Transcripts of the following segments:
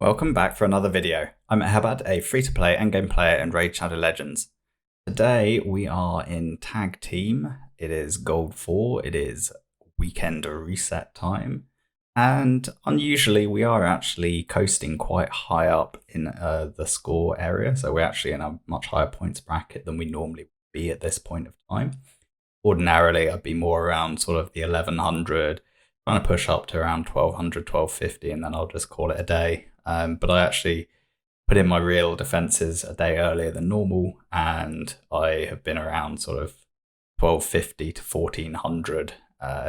Welcome back for another video. I'm Eharbad, a free-to-play endgame player in Raid Shadow Legends. Today we are in tag team. It is Gold 4, it is weekend reset time, and unusually we are actually coasting quite high up in the score area, so we're actually in a much higher points bracket than we normally would be at this point of time. Ordinarily I'd be more around sort of the 1100, trying to push up to around 1200, 1250, and then I'll just call it a day. But I actually put in my real defenses a day earlier than normal, and I have been around sort of 1250 to 1400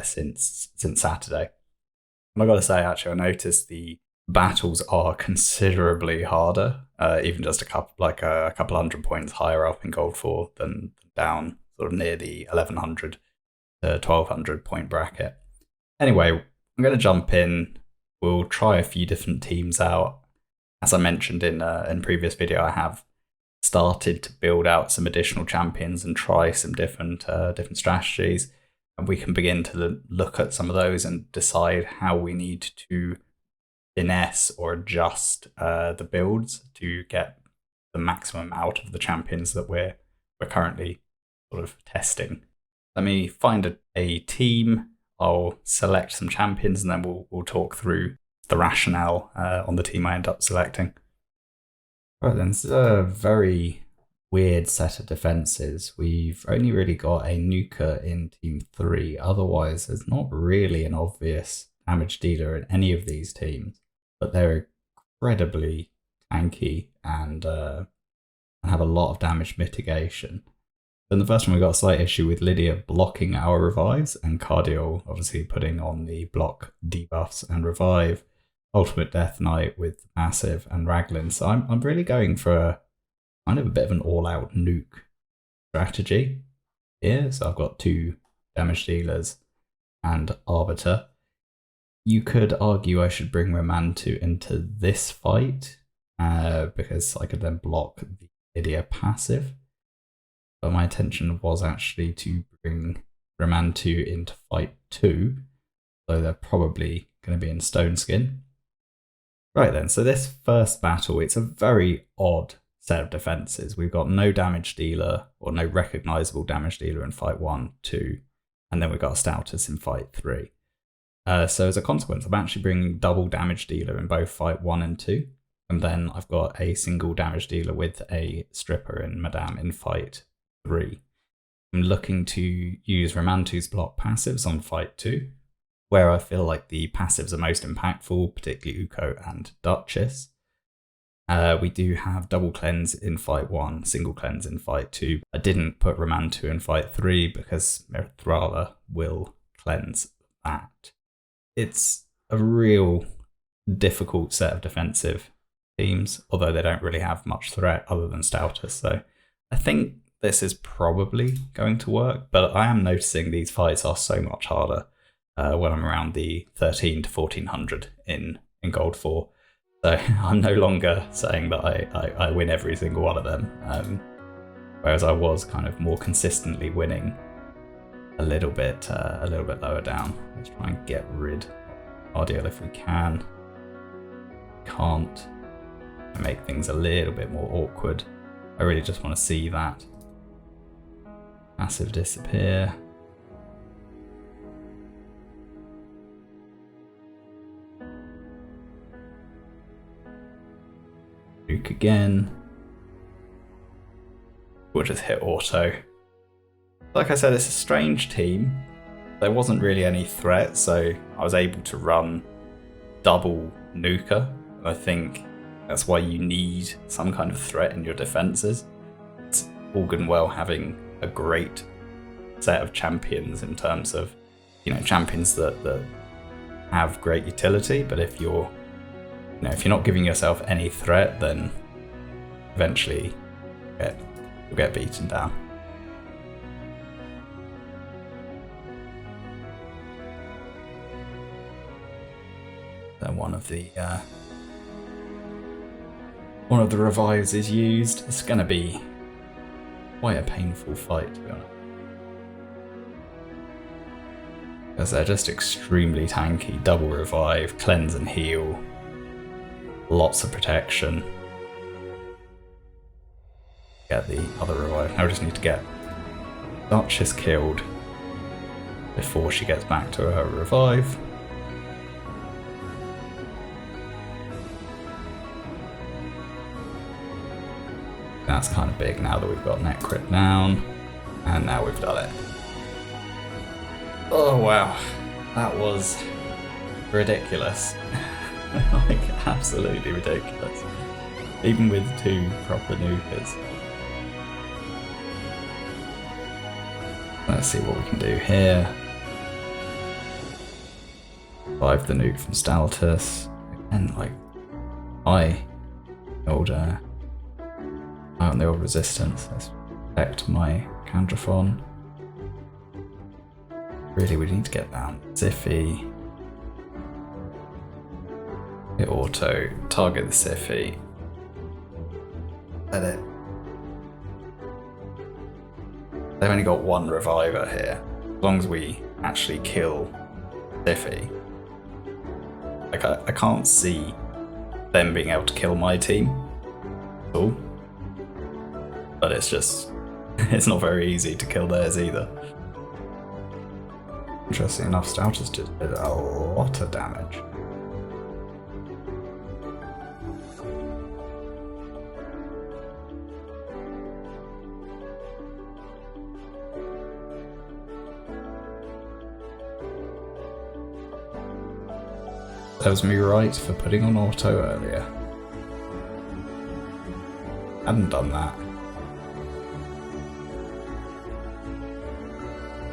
since Saturday. And I got to say, actually, I noticed the battles are considerably harder, even just a couple hundred points higher up in Gold 4 than down sort of near the 1100 to 1200 point bracket. Anyway, I'm going to jump in. We'll try a few different teams out. As I mentioned in previous video, I have started to build out some additional champions and try some different strategies, and we can begin to look at some of those and decide how we need to finesse or adjust the builds to get the maximum out of the champions that we're currently sort of testing. Let me find a team. I'll select some champions, and then we'll talk through the rationale on the team I end up selecting. Right then, this is a very weird set of defenses. We've only really got a nuker in team 3. Otherwise, there's not really an obvious damage dealer in any of these teams, but they're incredibly tanky and have a lot of damage mitigation. In the first one, we got a slight issue with Lydia blocking our revives, and Cardial obviously putting on the block debuffs and revive. Ultimate Death Knight with passive and Raglan. So I'm really going for kind of a bit of an all-out nuke strategy here. So I've got 2 damage dealers and Arbiter. You could argue I should bring Romantu into this fight because I could then block the Lydia passive. But my intention was actually to bring Romantu into fight 2, so they're probably going to be in Stone Skin. Right then, so this first battle, it's a very odd set of defenses. We've got no damage dealer, or no recognizable damage dealer in fight 1, 2, and then we've got Stoutus in fight 3. So as a consequence, I'm actually bringing double damage dealer in both fight 1 and 2, and then I've got a single damage dealer with a stripper in Madame in fight 3. I'm looking to use Romantu's block passives on fight 2, where I feel like the passives are most impactful, particularly Uko and Duchess. We do have double cleanse in fight 1, single cleanse in fight 2. I didn't put Romantu in fight 3 because Merithrala will cleanse that. It's a real difficult set of defensive teams, although they don't really have much threat other than Stoutus. So I think this is probably going to work, but I am noticing these fights are so much harder when I'm around the 13 to 1400 in Gold 4. So I'm no longer saying that I win every single one of them, whereas I was kind of more consistently winning a little bit lower down. Let's try and get rid of Ardiel if we can. Can't. Make things a little bit more awkward. I really just want to see that massive disappear. Nuke again. We'll just hit auto. Like I said, it's a strange team. There wasn't really any threat, so I was able to run double nuker. And I think that's why you need some kind of threat in your defenses. It's all good and well having a great set of champions in terms of, champions that have great utility, but if you're not giving yourself any threat, then eventually you'll get beaten down. Then one of the revives is used. It's going to be quite a painful fight, to be honest. Because they're just extremely tanky. Double revive, cleanse and heal. lots of protection. Get the other revive. Now we just need to get Duchess killed before she gets back to her revive. That's kind of big now that we've got net crit down, and now we've done it. Oh wow, that was ridiculous. Like, absolutely ridiculous. Even with 2 proper nukers. Let's see what we can do here. Survive the nuke from Staltus. Again, like, on the old resistance. Let's protect my Candrathon. Really, we need to get down Ziffy. Hit auto, target the Ziffy. Let it. They've only got 1 reviver here. As long as we actually kill Ziffy. Like, I can't see them being able to kill my team at all. But it's just, it's not very easy to kill theirs either. Interesting enough, Staltus just did a lot of damage. That was me right for putting on auto earlier. Hadn't done that.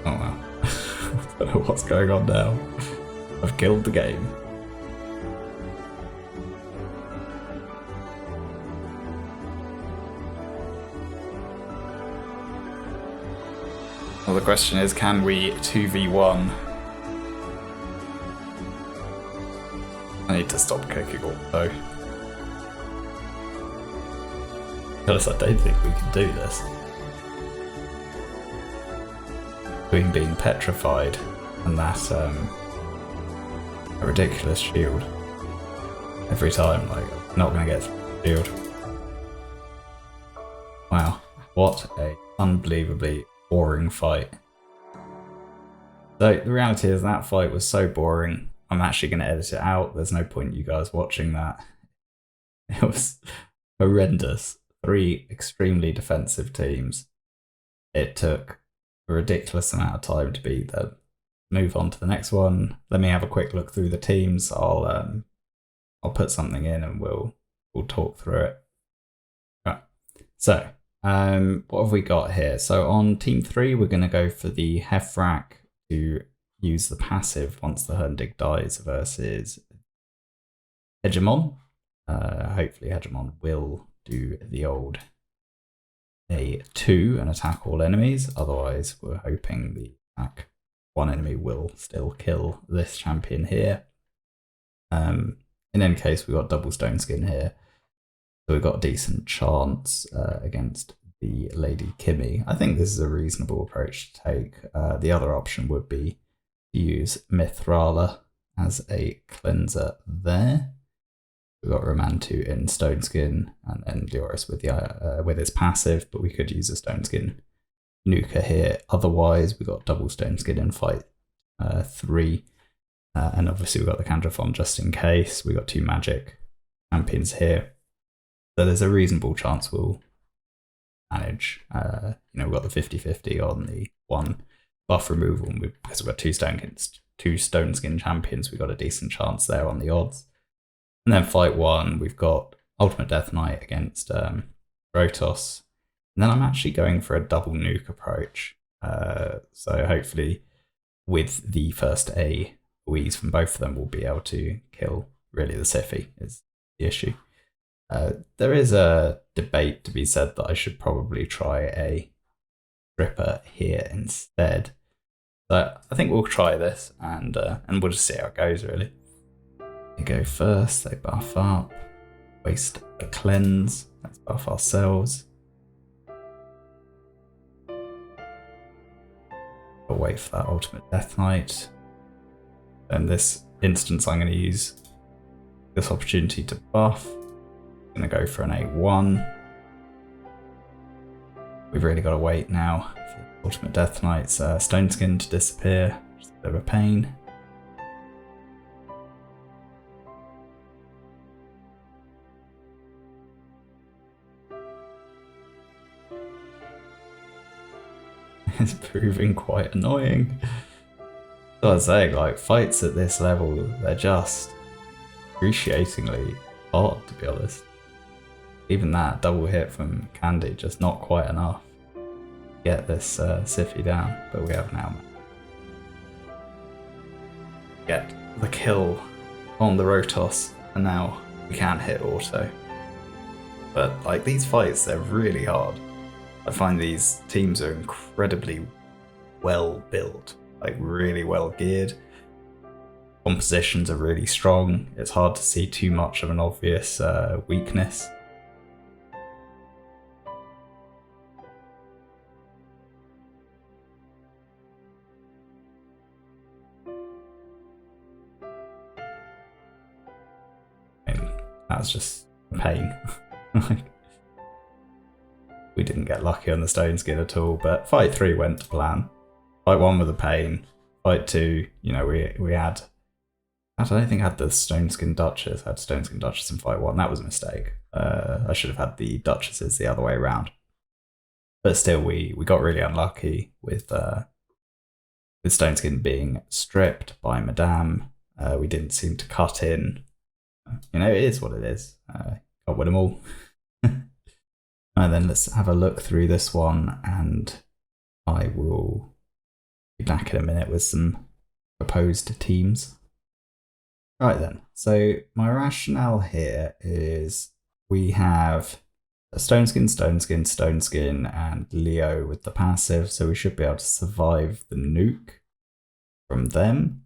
Oh well. I don't know what's going on now. I've killed the game. Well, the question is, can we 2v1? I need to stop cooking auto. Because I don't think we can do this. Between being petrified and that a ridiculous shield. Every time, like, I'm not going to get the shield. Wow, what a unbelievably boring fight. So the reality is that fight was so boring, I'm actually going to edit it out. There's no point you guys watching that. It was horrendous. 3 extremely defensive teams. It took a ridiculous amount of time to beat them. Move on to the next one. Let me have a quick look through the teams. I'll put something in and we'll talk through it. Right. So what have we got here? So on team 3, we're going to go for the Hefrak to use the passive once the Hermdig dies versus Hegemon. Hopefully Hegemon will do the old A2 and attack all enemies. Otherwise, we're hoping the attack 1 enemy will still kill this champion here. In any case, we've got double stone skin here. So we've got a decent chance against the Lady Kimmy. I think this is a reasonable approach to take. The other option would be to use Mithrala as a cleanser there. We've got Romantu in stone skin, and then Lioris with his passive, but we could use a stone skin nuker here. Otherwise, we've got double stone skin in fight 3. And obviously we've got the Candrathon just in case. We've got 2 magic champions here. So there's a reasonable chance we'll manage. We've got the 50-50 on the 1 buff removal, and because we've got 2 stone skin champions, we've got a decent chance there on the odds. And then fight 1, we've got Ultimate Death Knight against Protoss. And then I'm actually going for a double nuke approach. So hopefully with the first AoEs from both of them, we'll be able to kill really the Siphi is the issue. There is a debate to be said that I should probably try a Ripper here instead. So I think we'll try this and we'll just see how it goes really. They go first, they buff up, waste a cleanse, let's buff ourselves. We'll wait for that Ultimate Death Knight. In this instance I'm going to use, this opportunity to buff. I'm going to go for an 8-1. We've really got to wait now for Ultimate Death Knight's Stone Skin to disappear. Just a bit of a pain. It's proving quite annoying. So I was saying, like, fights at this level, they're just excruciatingly hard, to be honest. Even that double hit from Candy, just not quite enough to get this Siphi down, but we have now. Get the kill on the Rotos, and now we can hit auto. But like, these fights, they're really hard. I find these teams are incredibly well built, like really well geared. Compositions are really strong. It's hard to see too much of an obvious weakness. I mean, that's just pain. We didn't get lucky on the Stone Skin at all, but fight 3 went to plan. Fight 1 with a pain. Fight 2, you know, we had... I don't think I had the Stone Skin Duchess. I had Stone Skin Duchess in fight 1. That was a mistake. I should have had the Duchesses the other way around. But still, we got really unlucky with Stone Skin being stripped by Madame. We didn't seem to cut in. You know, it is what it is. Can't win them all. And then let's have a look through this one, and I will be back in a minute with some proposed teams. Right then, so my rationale here is we have Stone Skin, Stone Skin, Stone Skin, and Leo with the passive, so we should be able to survive the nuke from them.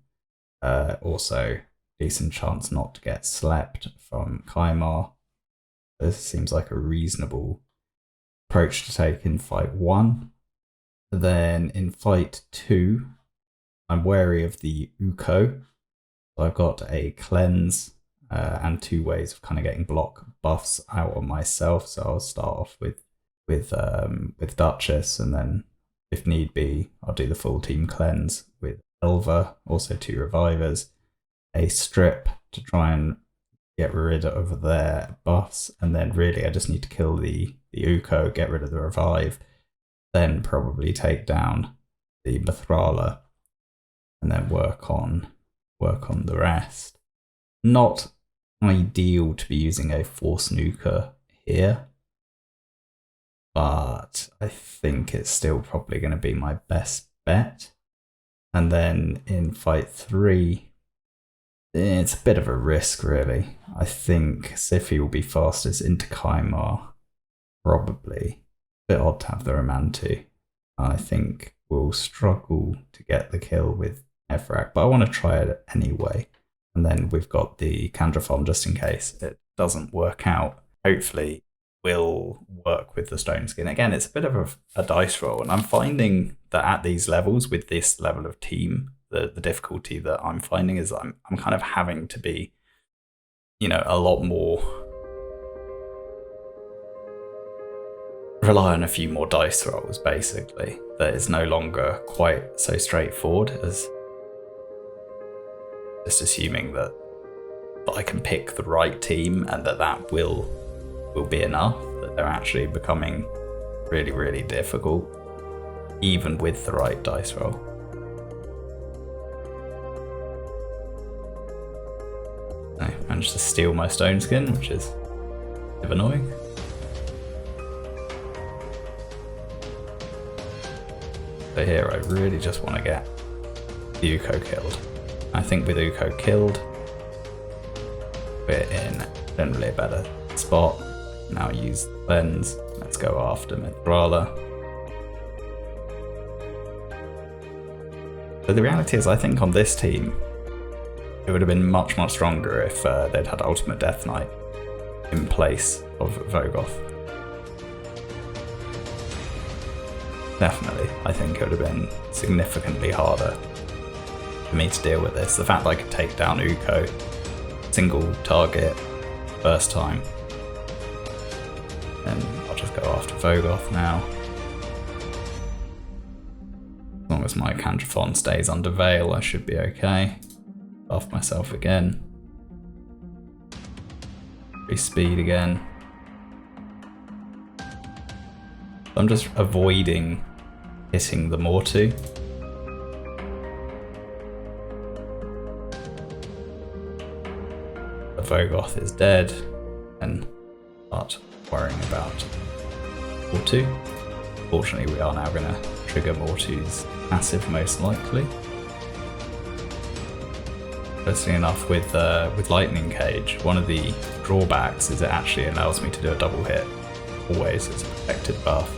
Also, decent chance not to get slept from Kaimar. This seems like a reasonable approach to take in fight 1. Then in fight 2, I'm wary of the Uko. So I've got a cleanse and 2 ways of kind of getting block buffs out on myself. So I'll start off with Duchess, and then if need be, I'll do the full team cleanse with Elva, also 2 revivers, a strip to try and get rid of their buffs, and then really I just need to kill the Uko, get rid of the revive, then probably take down the Mithrala, and then work on the rest. Not ideal to be using a Force Nuker here, but I think it's still probably going to be my best bet. And then in fight 3, it's a bit of a risk, really. I think Siphi will be fastest into Kaimar, probably. A bit odd to have the Romantu. I think we'll struggle to get the kill with Ephrak, but I want to try it anyway. And then we've got the Candrafon just in case it doesn't work out. Hopefully, we'll work with the Stone Skin. Again, it's a bit of a dice roll, and I'm finding that at these levels, with this level of team, the difficulty that I'm finding is I'm kind of having to be, you know, a lot more, rely on a few more dice rolls, basically. That is no longer quite so straightforward as just assuming that I can pick the right team and that will be enough, that they're actually becoming really, really difficult, even with the right dice roll. I managed to steal my Stone Skin, which is a bit annoying. So here I really just want to get the Uko killed. I think with Uko killed, we're in generally a better spot. Now use the cleanse. Let's go after Mithrala. But the reality is, I think on this team, it would have been much, much stronger if they'd had Ultimate Death Knight in place of Vogoth. Definitely, I think it would have been significantly harder for me to deal with this. The fact that I could take down Uko single target first time. And I'll just go after Vogoth now. As long as my Candrathon stays under Veil, I should be okay. Buff myself again. Speed again. I'm just avoiding hitting the Mortu. The Vogoth is dead, and start worrying about Mortu. Fortunately, we are now going to trigger Mortu's passive most likely. Interesting enough, with Lightning Cage, one of the drawbacks is it actually allows me to do a double hit. Always, it's a protected buff.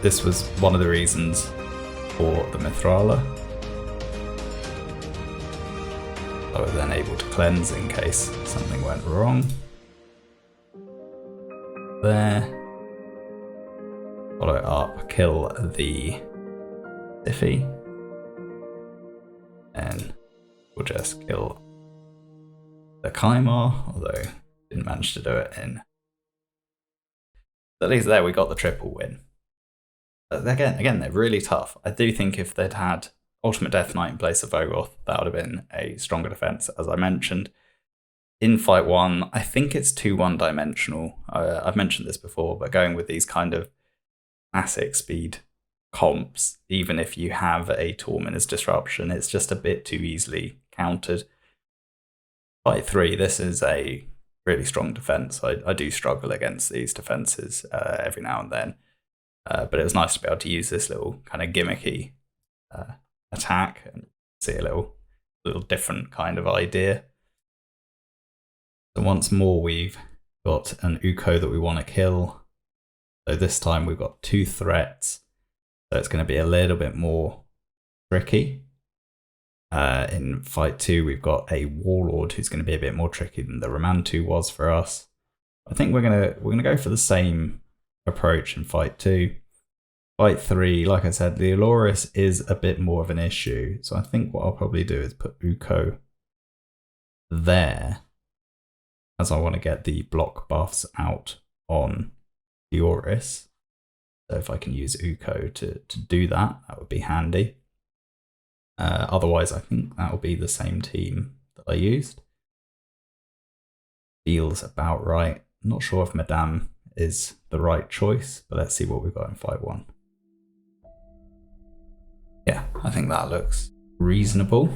This was one of the reasons for the Mithrala. I was then able to cleanse in case something went wrong. There. Follow it up, kill the Siphi. And we'll just kill the Kaimar, although didn't manage to do it in. At least there we got the triple win. But again, they're really tough. I do think if they'd had Ultimate Death Knight in place of Vogoth, that would have been a stronger defense, as I mentioned. In Fight 1, I think it's too one-dimensional. I've mentioned this before, but going with these kind of classic speed comps, even if you have a Tormentor's Disruption, it's just a bit too easily countered. Fight 3, this is a really strong defense. I do struggle against these defenses every now and then. But it was nice to be able to use this little kind of gimmicky attack and see a little different kind of idea. So once more, we've got an Uko that we want to kill. So this time we've got 2 threats. So it's going to be a little bit more tricky. In Fight 2, we've got a Warlord who's going to be a bit more tricky than the Ramantu was for us. I think we're gonna go for the same approach in Fight 2. Fight 3, like I said, the Aloris is a bit more of an issue. So I think what I'll probably do is put Uko there, as I want to get the block buffs out on Aloris. So if I can use Uko to do that, that would be handy. Otherwise, I think that will be the same team that I used. Feels about right. Not sure if Madame is the right choice, but let's see what we've got in Fight 1. Yeah, I think that looks reasonable.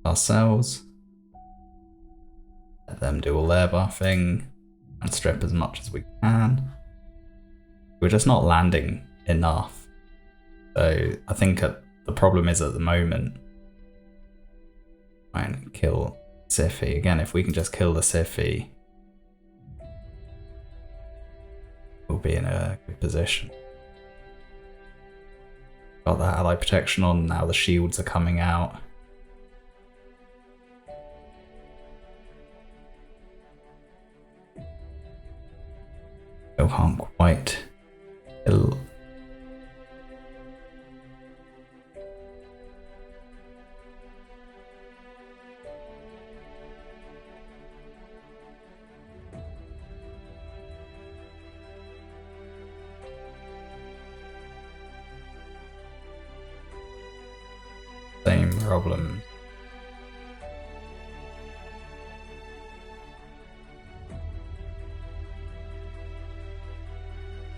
Ourselves. Let them do all their buffing and strip as much as we can. We're just not landing enough. So I think the problem is at the moment, try and kill Siphi. Again, if we can just kill the Siphi, we'll be in a good position. Got that ally protection on, now the shields are coming out. Still can't quite kill. Same problem.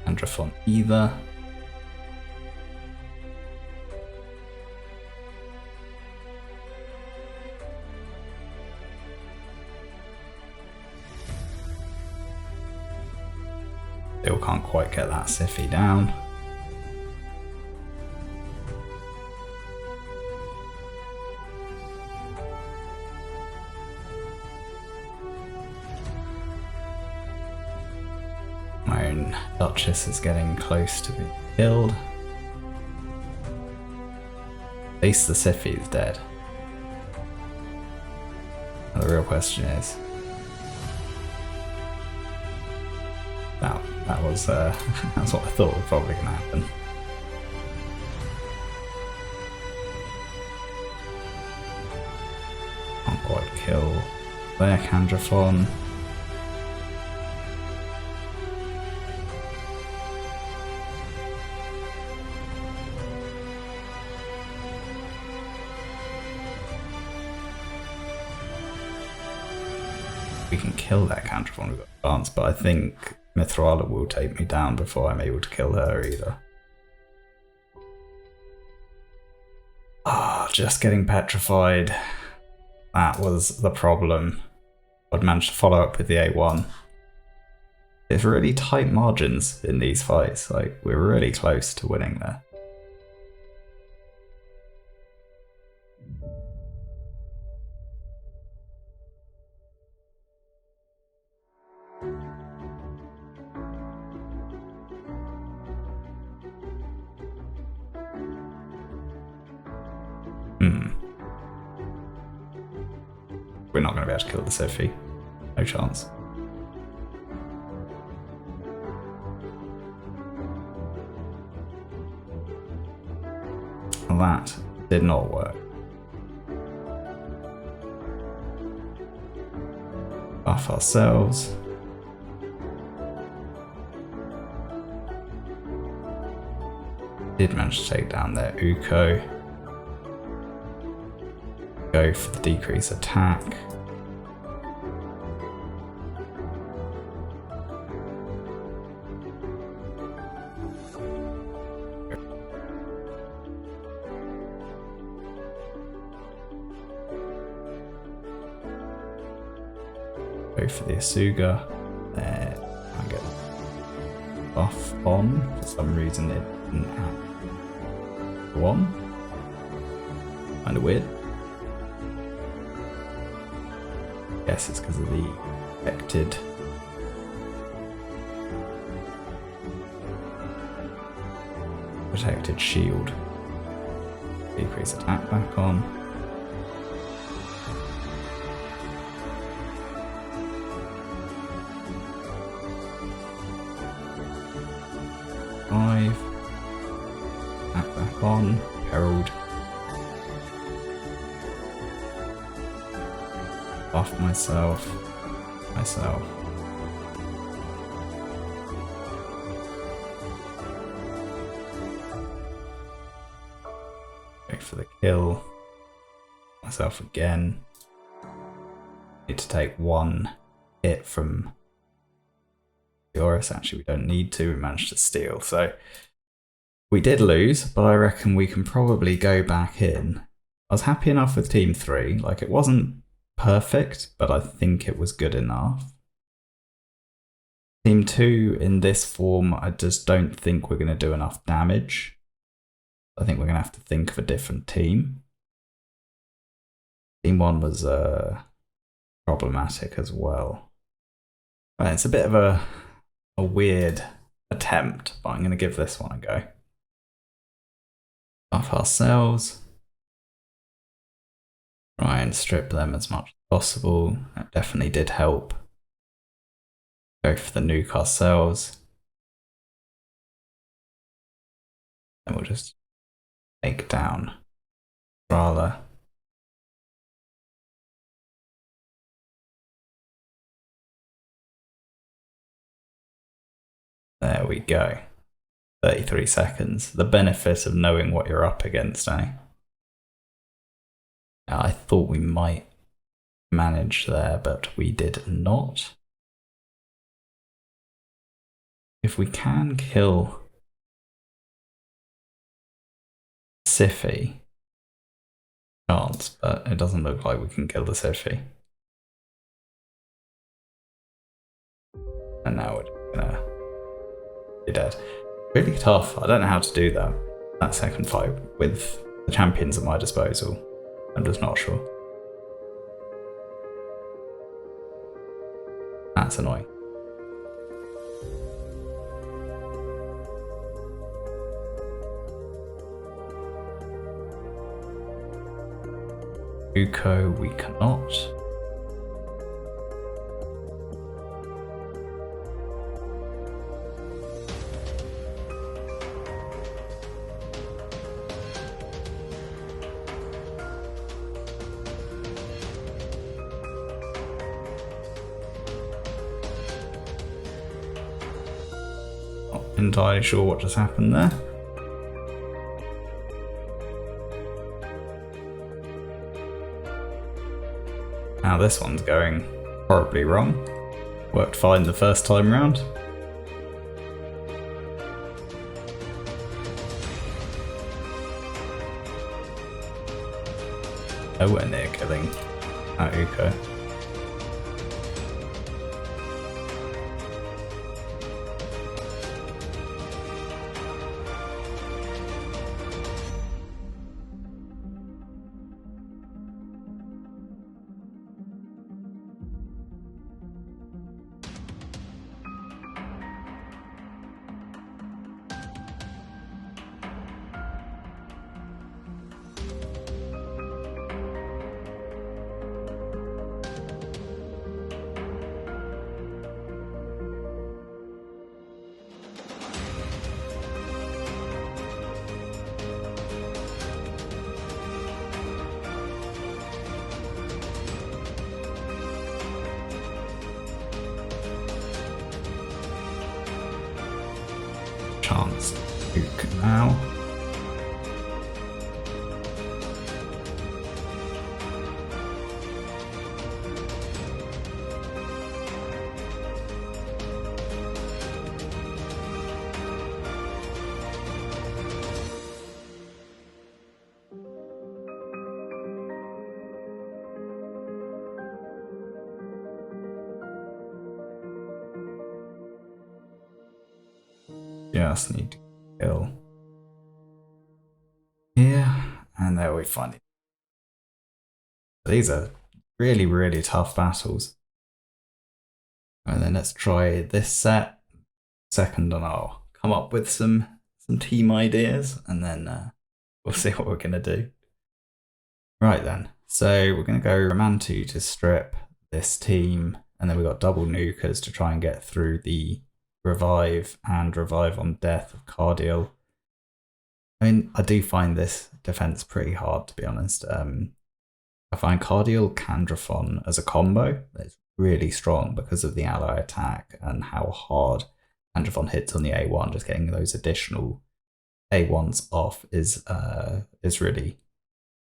Candrathon either. Still can't quite get that Siphi down. My own Duchess is getting close to being killed. At least the Siphi is dead. And the real question is, That was that's what I thought was probably going to happen. Can't quite kill their Candrathon. We can kill that Candrathon, we've got a chance, but I think Mithrala will take me down before I'm able to kill her either. Just getting petrified. That was the problem. I'd managed to follow up with the A1. It's really tight margins in these fights, like we're really close to winning there. We're not going to be able to kill the Siphi. No chance. That did not work. Buff ourselves. Did manage to take down their Uko. Go for the decrease attack. Go for the Asuga. There, I get buff on. For some reason it didn't have one. Kind of weird. Guess it's because of the protected shield. Decrease attack back on. Attack back on. Herald. Buff myself. Go for the kill. Myself again. Need to take one hit from Dioris. Actually, we don't need to. We managed to steal. So we did lose, but I reckon we can probably go back in. I was happy enough with Team 3. Like, it wasn't perfect, but I think it was good enough. Team 2 in this form, I just don't think we're going to do enough damage. I think we're going to have to think of a different team. Team 1 was problematic as well. Right, it's a bit of a weird attempt, but I'm going to give this one a go. Buff ourselves. Try and strip them as much as possible. That definitely did help. Go for the nuke ourselves. And we'll just take down Rala. There we go. 33 seconds. The benefit of knowing what you're up against, eh? I thought we might manage there, but we did not. If we can kill Siphi, chance, but it doesn't look like we can kill the Siphi. And now we're gonna be dead. Really tough. I don't know how to do that second fight with the champions at my disposal. I'm just not sure. That's annoying. Uko, we cannot. entirely sure what just happened there. Now this one's going horribly wrong. Worked fine the first time round. Nowhere near killing that Uko. Chance Luke now. Just need to kill here, and there we find it. These are really, really tough battles. And then let's try this set second, and I'll come up with some team ideas, and then we'll see what we're gonna do. Right then, so we're gonna go Ramantu to strip this team, and then we've got double nukers to try and get through the revive and revive on death of Cardial. I mean, I do find this defense pretty hard, to be honest. I find Cardial Candrafon as a combo that's really strong because of the ally attack and how hard Candrafon hits on the A1. Just getting those additional A1s off is really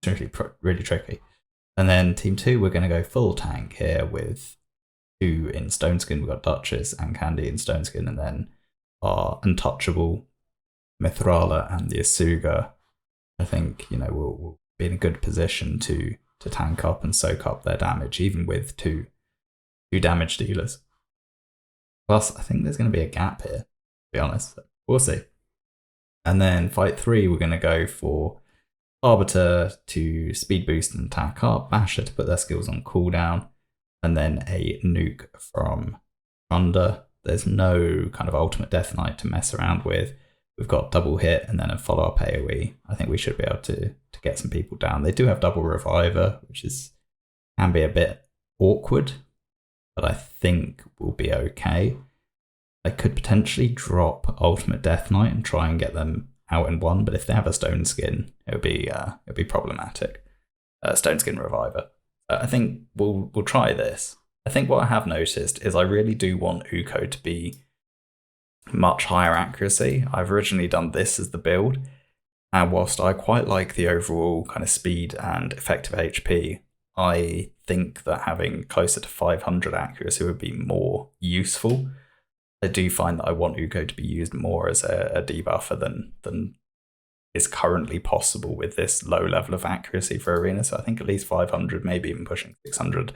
tricky. And then team 2, we're going to go full tank here with 2 in Stone Skin. We've got Duchess and Candy in Stone Skin, and then our untouchable Mithrala and the Asuga. I think, you know, we'll be in a good position to tank up and soak up their damage, even with two damage dealers. Plus, I think there's going to be a gap here, to be honest. We'll see. And then fight 3, we're going to go for Arbiter to speed boost and attack up, Basher to put their skills on cooldown, and then a nuke from Thunder. There's no kind of ultimate Death Knight to mess around with. We've got double hit and then a follow-up AoE. I think we should be able to get some people down. They do have double reviver, which can be a bit awkward, but I think we'll be okay. I could potentially drop ultimate Death Knight and try and get them out in one, but if they have a Stone Skin, it'll be problematic. Stone Skin reviver. I think we'll try this. I think what I have noticed is I really do want Uko to be much higher accuracy. I've originally done this as the build, and whilst I quite like the overall kind of speed and effective HP, I think that having closer to 500 accuracy would be more useful. I do find that I want Uko to be used more as a debuffer than is currently possible with this low level of accuracy for Arena. So I think at least 500, maybe even pushing 600.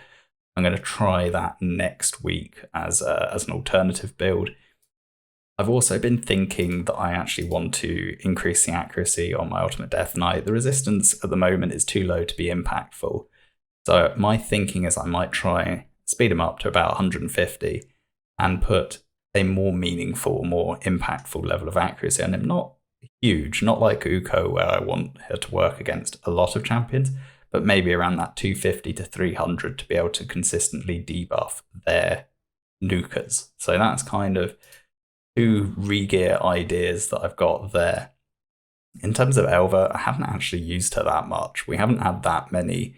I'm going to try that next week as an alternative build. I've also been thinking that I actually want to increase the accuracy on my Ultimate Death Knight. The resistance at the moment is too low to be impactful. So my thinking is I might try speed him up to about 150 and put a more meaningful, more impactful level of accuracy on him. Not huge, not like Uko where I want her to work against a lot of champions, but maybe around that 250 to 300 to be able to consistently debuff their nukers. So that's kind of 2 regear ideas that I've got there. In terms of Elva, I haven't actually used her that much. We haven't had that many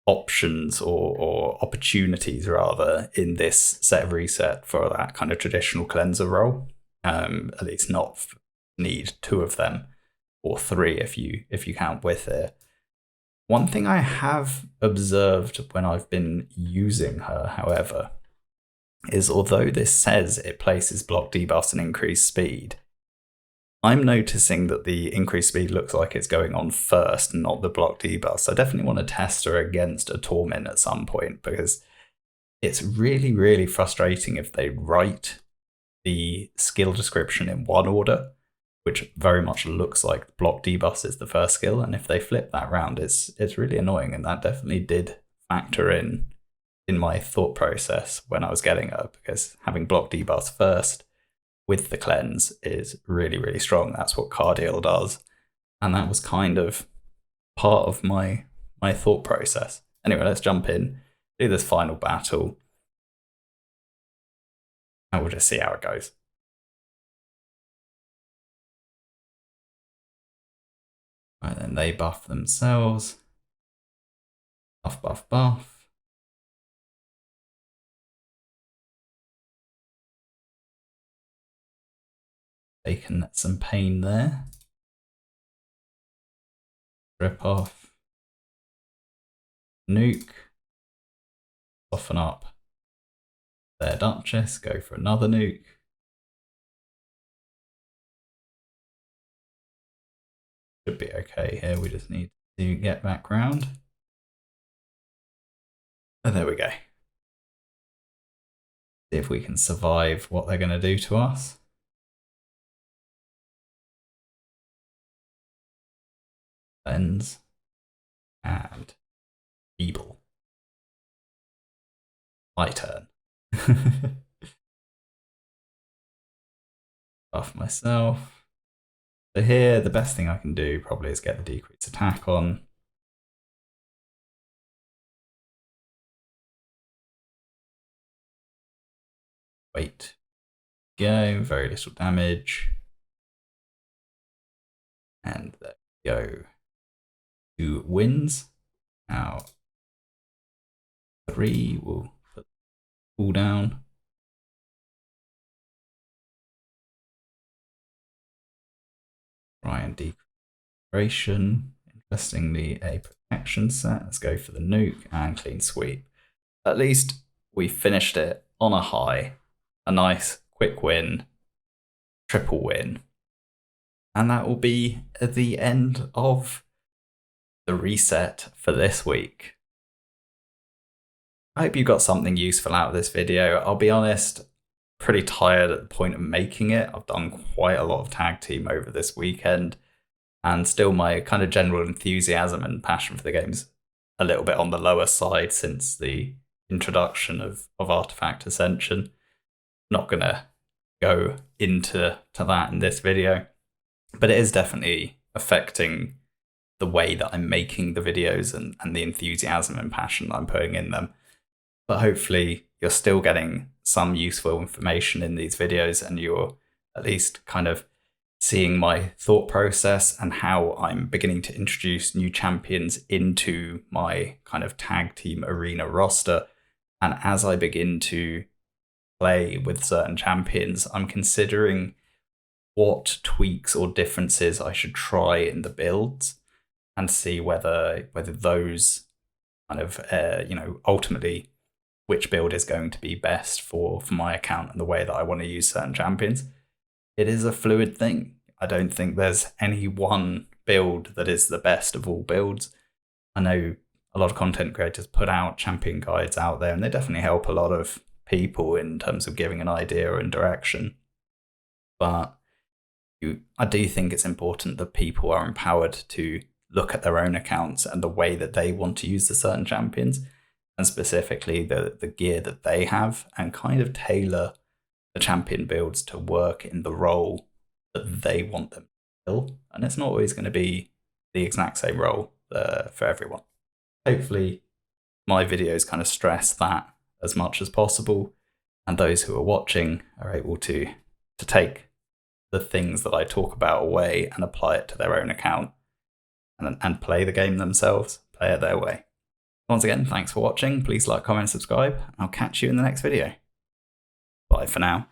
options or opportunities rather in this set of reset for that kind of traditional cleanser role. At least not need 2 of them, or 3 if you count with it. One thing I have observed when I've been using her, however, is although this says it places block debuffs and increased speed, I'm noticing that the increased speed looks like it's going on first, not the block debuffs. So I definitely want to test her against a Torment at some point, because it's really, really frustrating if they write the skill description in one order, which very much looks like block debuffs is the first skill, and if they flip that round, it's really annoying, and that definitely did factor in my thought process when I was getting her, because having block debuffs first with the cleanse is really, really strong. That's what Cardial does, and that was kind of part of my thought process. Anyway, let's jump in, do this final battle, and we'll just see how it goes. Right, then they buff themselves. Buff, buff, buff. Taking some pain there. Rip off. Nuke. Soften up their Duchess. Go for another nuke. Should be okay here. We just need to get back round. And there we go. See if we can survive what they're going to do to us. Cleanse. And feeble. My turn. Buff myself. So here, the best thing I can do probably is get the decrease attack on. Wait. Go. Very little damage. And there we go. 2 wins. Now 3 will put the cooldown. Try and decrease duration. Interestingly, a protection set. Let's go for the nuke and clean sweep. At least we finished it on a high. A nice quick win. Triple win. And that will be the end of the reset for this week. I hope you got something useful out of this video. I'll be honest, pretty tired at the point of making it. I've done quite a lot of tag team over this weekend, and still my kind of general enthusiasm and passion for the game's a little bit on the lower side since the introduction of Artifact Ascension. Not gonna go into that in this video, but it is definitely affecting the way that I'm making the videos and the enthusiasm and passion that I'm putting in them. But hopefully you're still getting some useful information in these videos, and you're at least kind of seeing my thought process and how I'm beginning to introduce new champions into my kind of tag team arena roster. And as I begin to play with certain champions, I'm considering what tweaks or differences I should try in the builds, and see whether those kind of ultimately which build is going to be best for my account and the way that I want to use certain champions. It is a fluid thing. I don't think there's any one build that is the best of all builds. I know a lot of content creators put out champion guides out there, and they definitely help a lot of people in terms of giving an idea and direction. But I do think it's important that people are empowered to look at their own accounts and the way that they want to use the certain champions, and specifically the gear that they have, and kind of tailor the champion builds to work in the role that they want them to fill. And it's not always going to be the exact same role for everyone. Hopefully my videos kind of stress that as much as possible, and those who are watching are able to take the things that I talk about away and apply it to their own account and play the game themselves, play it their way. Once again, thanks for watching. Please like, comment, subscribe. I'll catch you in the next video. Bye for now.